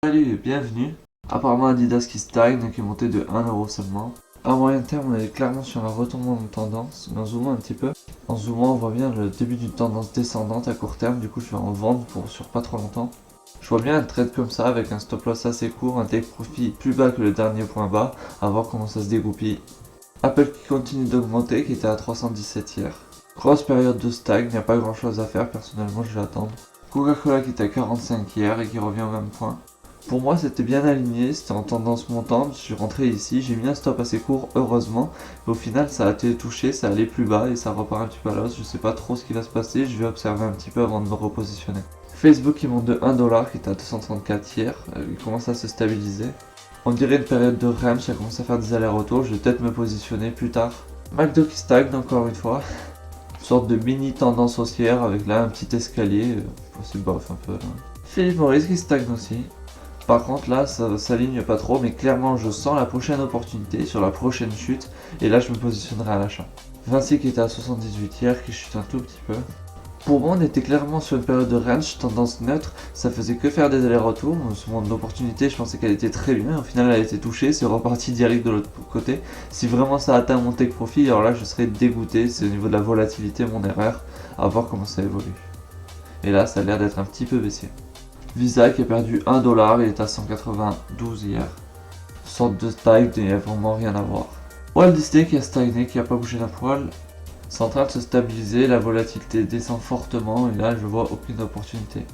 Salut et bienvenue. Apparemment Adidas qui stagne, qui est monté de 1€ seulement. À moyen terme, on est clairement sur un retournement de tendance, mais en zoomant un petit peu. En zoomant, on voit bien le début d'une tendance descendante à court terme, du coup je vais en vendre sur pas trop longtemps. Je vois bien un trade comme ça avec un stop loss assez court, un take profit plus bas que le dernier point bas, à voir comment ça se dégoupille. Apple qui continue d'augmenter, qui était à 317 hier. Grosse période de stag, il n'y a pas grand chose à faire, personnellement je vais attendre. Coca-Cola qui était à 45 hier et qui revient au même point. Pour moi c'était bien aligné, c'était en tendance montante, je suis rentré ici, j'ai mis un stop assez court heureusement, mais au final ça a été touché, ça allait plus bas et ça repart un petit peu à l'os, je sais pas trop ce qui va se passer, je vais observer un petit peu avant de me repositionner. Facebook qui monte de 1$ qui était à 234 hier, il commence à se stabiliser. On dirait une période de range, ça commence à faire des allers-retours, je vais peut-être me positionner plus tard. McDo qui stagne encore une fois, une sorte de mini tendance haussière avec là un petit escalier, c'est bof un peu. Philip Morris qui stagne aussi. Par contre là ça s'aligne pas trop, mais clairement je sens la prochaine opportunité sur la prochaine chute et là je me positionnerai à l'achat. Vinci qui était à 78 hier, qui chute un tout petit peu. Pour moi on était clairement sur une période de range, tendance neutre, ça faisait que faire des allers-retours, ce moment d'opportunité je pensais qu'elle était très bien, au final elle a été touchée, c'est reparti direct de l'autre côté. Si vraiment ça atteint mon take profit, alors là je serais dégoûté, c'est au niveau de la volatilité mon erreur, à voir comment ça évolue. Et là ça a l'air d'être un petit peu baissier. Visa qui a perdu 1$, il est à 192 hier. Sorte de stag, il n'y a vraiment rien à voir. Walt Disney qui a stagné, qui a pas bougé d'un poil. C'est en train de se stabiliser, la volatilité descend fortement et là je vois aucune opportunité.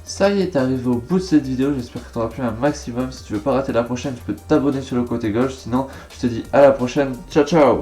Ça y est, t'es arrivé au bout de cette vidéo, j'espère que t'auras plu un maximum. Si tu veux pas rater la prochaine, tu peux t'abonner sur le côté gauche, sinon je te dis à la prochaine, ciao ciao.